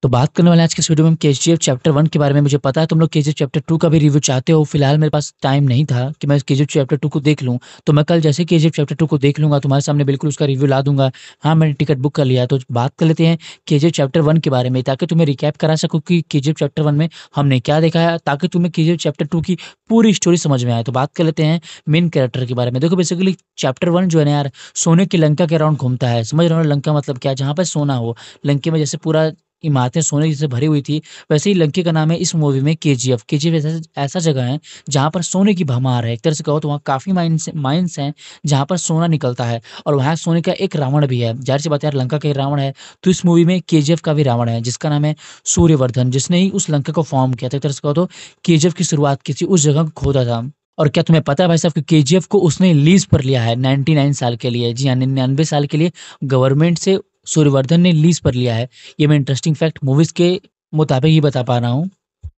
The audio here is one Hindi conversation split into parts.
तो बात करने वाले हैं आज के इस वीडियो में हम केजीएफ चैप्टर 1 के बारे में। मुझे पता है तुम लोग केजीएफ चैप्टर 2 का भी रिव्यू चाहते हो। फिलहाल मेरे पास टाइम नहीं था कि मैं केजीएफ चैप्टर 2 को देख लूँ। तो मैं कल जैसे ही केजीएफ चैप्टर 2 को देख लूँगा तुम्हारे सामने बिल्कुल उसका रिव्यू ला दूँगा। हाँ, मैंने टिकट बुक कर लिया है। तो बात कर लेते हैं केजीएफ चैप्टर 1 के बारे में, ताकि तुम्हें रिकैप करा सकूँ कि केजीएफ चैप्टर 1 में हमने क्या देखा है, ताकि तुम्हें केजीएफ चैप्टर 2 की पूरी स्टोरी समझ में आए। तो बात कर लेते हैं मेन कैरेक्टर के बारे में। देखो बेसिकली चैप्टर 1 जो है ना यार, सोने की लंका के अराउंड घूमता है। समझ रहे हो ना, लंका मतलब क्या? जहाँ पे सोना हो। लंके में जैसे पूरा इमारतें सोने से भरी हुई थी, वैसे ही लंके का नाम है इस मूवी में केजीएफ। केजीएफ ऐसा ऐसा जगह है जहाँ पर सोने की भरमार है। एक तरह से कहो तो वहाँ काफ़ी माइंस हैं जहाँ पर सोना निकलता है, और वहाँ सोने का एक रावण भी है। ज़ाहिर-सी बात है यार, लंका का ही रावण है, तो इस मूवी में केजीएफ का भी रावण है जिसका नाम है सूर्यवर्धन, जिसने ही उस लंका को फॉर्म किया था। एक तरह से कहो तो केजीएफ की शुरुआत की थी, उस जगह को खोदा था। और क्या तुम्हें पता है भाई साहब कि केजीएफ को उसने लीज़ पर लिया है 99 साल के लिए। जी हाँ, 99 साल के लिए गवर्नमेंट से सूर्यवर्धन ने लीज़ पर लिया है। ये मैं इंटरेस्टिंग फैक्ट मूवीज़ के मुताबिक ही बता पा रहा हूँ।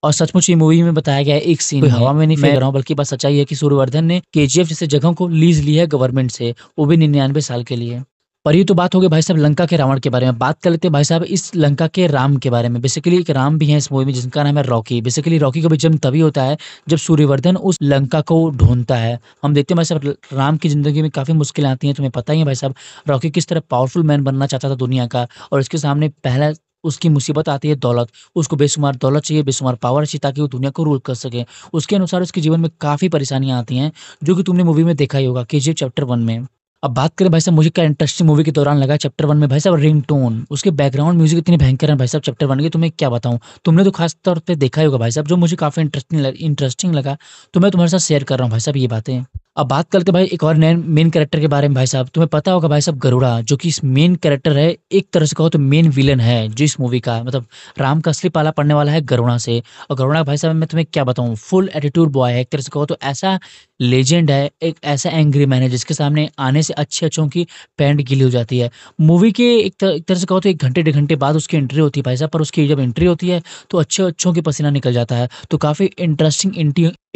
और सचमुच ये मूवी में बताया गया है एक सीन में। कोई हवा में नहीं फेंक रहा हूँ, बल्कि बात सच्चाई है कि सूर्यवर्धन ने केजीएफ जैसे जगहों को लीज़ ली है गवर्नमेंट से, वो भी 99 साल के लिए। पर ये तो बात हो गई भाई साहब लंका के रावण के बारे में। बात कर लेते हैं भाई साहब इस लंका के राम के बारे में। बेसिकली एक राम भी है इस मूवी में जिनका नाम है रॉकी। बेसिकली रॉकी का भी जन्म तभी होता है जब सूर्यवर्धन उस लंका को ढूंढता है। हम देखते हैं भाई साहब राम की ज़िंदगी में काफ़ी मुश्किलें आती हैं। तुम्हें पता ही है भाई साहब रॉकी किस तरह पावरफुल मैन बनना चाहता था दुनिया का, और इसके सामने पहला उसकी मुसीबत आती है दौलत। उसको बेशुमार दौलत चाहिए, बेशुमार पावर चाहिए, ताकि वो दुनिया को रूल कर सके। उसके अनुसार उसके जीवन में काफ़ी परेशानियाँ आती हैं, जो कि तुमने मूवी में देखा ही होगा केजीएफ चैप्टर 1 में। अब बात करें भाई साहब मुझे क्या इंटरेस्टिंग मूवी के दौरान लगा चैप्टर 1 में भाई साहब, रिंगटोन, उसके बैकग्राउंड म्यूजिक इतने भयंकर हैं भाई साहब चैप्टर 1 के, तुम्हें क्या बताऊँ। तुमने तो खास तौर पे देखा ही होगा भाई साहब, जो मुझे काफ़ी इंटरेस्टिंग लगा, तो मैं तुम्हारे साथ शेयर कर रहा हूँ भाई साहब ये बातें। अब बात करते हैं भाई एक और नए मेन कैरेक्टर के बारे में। भाई साहब तुम्हें पता होगा भाई साहब गरुड़ा, जो कि इस मेन कैरेक्टर है, एक तरह से कहो तो मेन विलन है जो इस मूवी का, मतलब राम का असली पाला पड़ने वाला है गरुड़ा से। और गरुड़ा भाई साहब मैं तुम्हें क्या बताऊँ, फुल एटीट्यूड बॉय है। एक तरह से कहो तो ऐसा लेजेंड है, एक ऐसा एंग्री मैन है जिसके सामने आने से अच्छे-अच्छों की पैंट गीली हो जाती है। मूवी के एक तरह से कहो तो 1 घंटे, डेढ़ घंटे बाद उसकी एंट्री होती है भाई साहब, पर उसकी जब एंट्री होती है तो अच्छे-अच्छों की पसीना निकल जाता है। तो काफ़ी इंटरेस्टिंग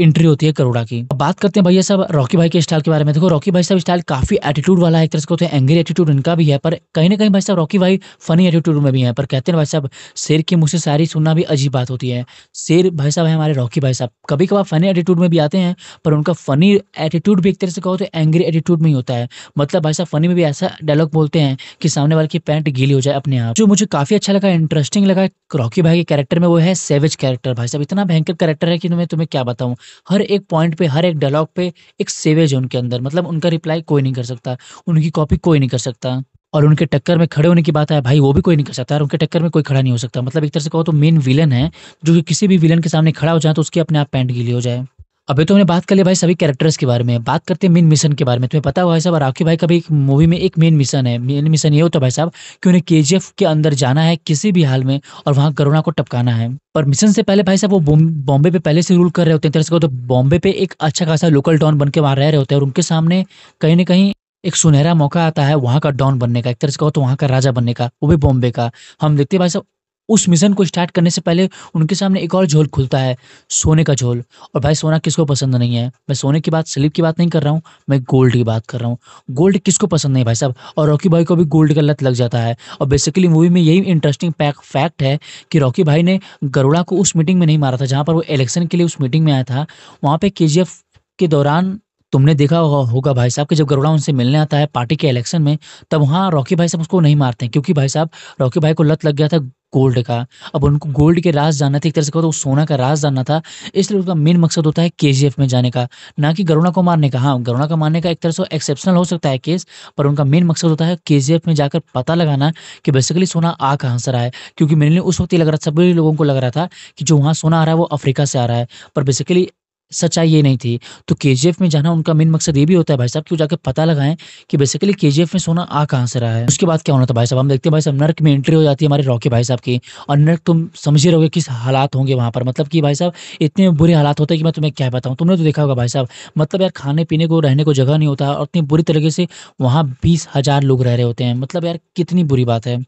एंट्री होती है गरुड़ा की। अब बात करते हैं भैया साहब रॉकी भाई के स्टाइल के बारे में। देखो रॉकी भाई साहब स्टाइल काफ़ी एटीट्यूड वाला है, एक तरह से कहते हैं एंग्री एटीट्यूड इनका भी है, पर कहीं न कहीं भाई साहब रॉकी भाई फनी एटीट्यूड में भी हैं। पर कहते हैं ना भाई साहब, शेर के मुँह से शायरी सुनना भी अजीब बात होती है। शेर भाई साहब है हमारे रॉकी भाई साहब, कभी-कभार फनी एटीट्यूड में भी आते हैं, पर उनका फनी एटीट्यूड भी एक तरह से कहो तो एंग्री एटीट्यूड में ही होता है। मतलब भाई साहब फनी में भी ऐसा डायलॉग बोलते हैं कि सामने वाले की पैंट गीली हो जाए अपने आप। जो मुझे काफ़ी अच्छा लगा, इंटरेस्टिंग लगा रॉकी भाई के कैरेक्टर में, वो है सैवेज कैरेक्टर। भाई साहब इतना भयंकर कैरेक्टर है कि मैं तुम्हें क्या बताऊँ। हर एक पॉइंट पे, हर एक डायलॉग पे एक सैवेज है उनके अंदर, मतलब उनका रिप्लाई कोई नहीं कर सकता, उनकी कॉपी कोई नहीं कर सकता। और उनके टक्कर में खड़े होने की बात है भाई, वो भी कोई नहीं कर सकता, और उनके टक्कर में कोई खड़ा नहीं हो सकता। मतलब एक तरह से कहो तो मेन विलेन है, जो कि किसी भी विलेन के सामने खड़ा हो जाए तो उसकी अपने आप पैंट गीली हो जाए। अभी तो हमने बात कर ली भाई सभी कैरेक्टर्स के बारे में। बात करते हैं मेन मिशन के बारे में। तुम्हें पता होगा भाई साहब रॉकी भाई का भी एक मूवी में एक मेन मिशन है। मेन मिशन ये होता है भाई साहब कि उन्हें केजीएफ के अंदर जाना है किसी भी हाल में, और वहाँ गरुड़ा को टपकाना है। पर मिशन से पहले भाई साहब वो बॉम्बे पे पहले से रूल कर रहे होते हैं। एक तरह से कहो तो बॉम्बे पे एक अच्छा खासा लोकल डॉन बन के वहाँ रह रहे होते हैं, और उनके सामने कहीं न कहीं एक सुनहरा मौका आता है वहाँ का डॉन बनने का, एक तरह से कहो तो वहाँ का राजा बनने का, वो भी बॉम्बे का। हम देखते हैं भाई साहब उस मिशन को स्टार्ट करने से पहले उनके सामने एक और झोल खुलता है, सोने का झोल। और भाई सोना किसको पसंद नहीं है? मैं सोने की बात, स्लीप की बात नहीं कर रहा हूँ, मैं गोल्ड की बात कर रहा हूँ। गोल्ड किसको पसंद नहीं भाई साहब? और रॉकी भाई को भी गोल्ड का लत लग जाता है। और बेसिकली मूवी में यही इंटरेस्टिंग फैक्ट है कि रॉकी भाई ने गरुड़ा को उस मीटिंग में नहीं मारा था जहाँ पर वो इलेक्शन के लिए उस मीटिंग में आया था। वहाँ पे केजीएफ के दौरान तुमने देखा होगा भाई साहब कि जब गरुड़ा उनसे मिलने आता है पार्टी के इलेक्शन में, तब वहाँ रॉकी भाई साहब उसको नहीं मारते हैं, क्योंकि भाई साहब रॉकी भाई को लत लग गया था गोल्ड का। अब उनको गोल्ड के राज जानना था, एक तरह से कहो तो सोना का राज जानना था, इसलिए उसका मेन मकसद होता है केजीएफ में जाने का, ना कि गरुड़ा को मारने का। हाँ, गरुड़ा को मारने का एक तरह से एक्सेप्शनल हो सकता है केस, पर उनका मेन मकसद होता है केजीएफ में जाकर पता लगाना कि बेसिकली सोना आ कहाँ से रहा है। क्योंकि मेनली उस वक्त ये लग रहा था, सभी लोगों को लग रहा था कि जो वहाँ सोना आ रहा है वो अफ्रीका से आ रहा है, पर बेसिकली सच्चाई ये नहीं थी। तो केजीएफ में जाना उनका मेन मकसद ये भी होता है भाई साहब कि वो जाके पता लगाएँ कि बेसिकली केजीएफ में सोना आ कहाँ से रहा है। उसके बाद क्या होना था भाई साहब, हम देखते हैं भाई साहब नर्क में एंट्री हो जाती है हमारे रॉकी भाई साहब की। और नर्क तुम समझ ही रहोगे किस हालात होंगे वहाँ पर, मतलब कि भाई साहब इतने बुरे हालात होते हैं कि मैं तुम्हें क्या बताऊँ। तुमने तो देखा होगा भाई साहब, मतलब यार खाने-पीने को, रहने को जगह नहीं होता, और इतनी बुरी तरीके से वहाँ 20,000 लोग रह रहे होते हैं। मतलब यार कितनी बुरी बात है।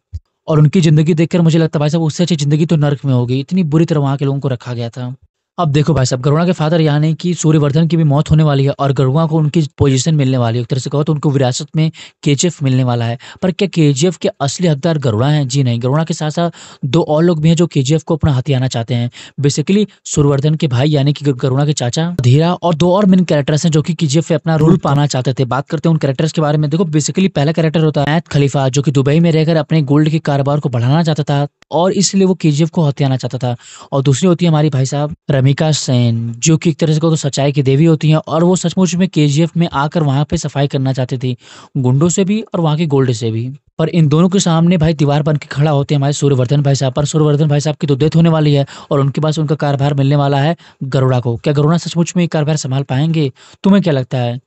और उनकी ज़िंदगी देखकर मुझे लगता है भाई साहब उससे अच्छी ज़िंदगी तो नर्क में होगी, इतनी बुरी तरह वहाँ के लोगों को रखा गया था। अब देखो भाई साहब, गरुड़ा के फादर यानी कि सूर्यवर्धन की भी मौत होने वाली है और गरुड़ा को उनकी पोजीशन मिलने वाली है। एक तरह से कहो तो उनको विरासत में केजीएफ मिलने वाला है। पर क्या केजीएफ के असली हकदार गरुड़ा हैं? जी नहीं, गरुड़ा के साथ-साथ 2 और लोग भी हैं जो केजीएफ को अपना हथियाना चाहते हैं। बेसिकली सूर्यवर्धन के भाई यानी कि गरुड़ा के चाचा धीरा और 2 और मेन कैरेक्टर्स हैं जो कि केजीएफ में अपना रोल पाना चाहते थे। बात करते हैं उन कैरेक्टर्स के बारे में। देखो बेसिकली पहला कैरेक्टर होता है मैथ खलीफा जो कि दुबई में रहकर अपने गोल्ड के कारोबार को बढ़ाना चाहता था और इसलिए वो केजीएफ को हथियाना चाहता था। और दूसरी होती है हमारी भाई साहब रमिका सेन जो कि एक तरह से कहो तो सच्चाई की देवी होती हैं और वो सचमुच में केजीएफ में आकर वहाँ पे सफाई करना चाहती थी, गुंडों से भी और वहाँ के गोल्ड से भी। पर इन दोनों के सामने भाई दीवार बन के खड़ा होते हैं हमारे सूर्यवर्धन भाई साहब। पर सूर्यवर्धन भाई साहब की तो डेथ होने वाली है और उनके पास उनका कार्यभार मिलने वाला है गरुड़ा को। क्या गरुड़ा सचमुच में ये कार्यभार संभाल पाएंगे? तुम्हें क्या लगता है?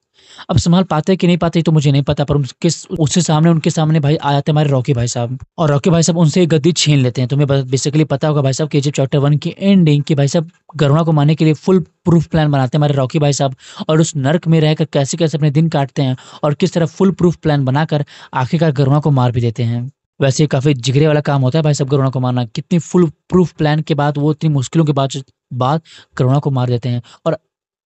अब संभाल पाते कि नहीं पाते तो मुझे नहीं पता, पर उनके सामने भाई आ जाते हैं हमारे रॉकी भाई साहब और रॉकी भाई साहब उनसे गद्दी छीन लेते हैं। तुम्हें बेसिकली पता होगा भाई साहब केजीएफ चैप्टर 1 की एंडिंग कि भाई साहब गरुड़ा को मारने के लिए फुल प्रूफ प्लान बनाते हैं हमारे रॉकी भाई साहब और उस नर्क में रहकर कैसे कैसे अपने दिन काटते हैं और किस तरह फुल प्रूफ प्लान बनाकर आखिरकार गरुड़ा को मार भी देते हैं। वैसे काफी जिगरे वाला काम होता है भाई साहब गरुड़ा को मारना। कितनी फुल प्रूफ प्लान के बाद वो इतनी मुश्किलों के बाद गरुड़ा को मार देते हैं और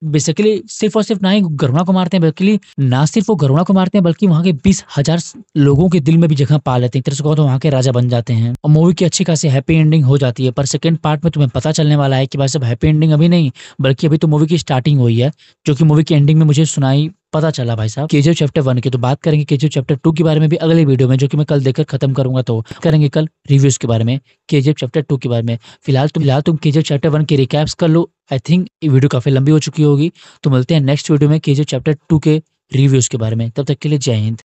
बेसिकली सिर्फ और सिर्फ ना ही गरुड़ा को मारते हैं बल्कि ना सिर्फ वो गरुड़ा को मारते हैं बल्कि वहाँ के 20,000 लोगों के दिल में भी जगह पा लेते हैं। एक तरह से कहो तो वहाँ के राजा बन जाते हैं और मूवी की अच्छी खासी हैप्पी एंडिंग हो जाती है। पर सेकंड पार्ट में तुम्हें पता चलने वाला है कि भाई साहब हैप्पी एंडिंग अभी नहीं बल्कि अभी तो मूवी की स्टार्टिंग हुई है जो कि मूवी की एंडिंग में मुझे सुनाई पता चला भाई साहब केजीएफ चैप्टर 1 की। तो बात करेंगे केजीएफ चैप्टर 2 के बारे में भी अगले वीडियो में जो कि मैं कल देखकर खत्म करूंगा। तो करेंगे कल रिव्यूज के बारे में केजीएफ चैप्टर 2 के बारे में। फिलहाल तुम केजीएफ चैप्टर 1 के रिकैप्स कर लो। आई थिंक ये वीडियो काफी लंबी हो चुकी होगी। तो मिलते हैं नेक्स्ट वीडियो में केजीएफ चैप्टर 2 के रिव्यूज के बारे में। तब तक के लिए जय हिंद।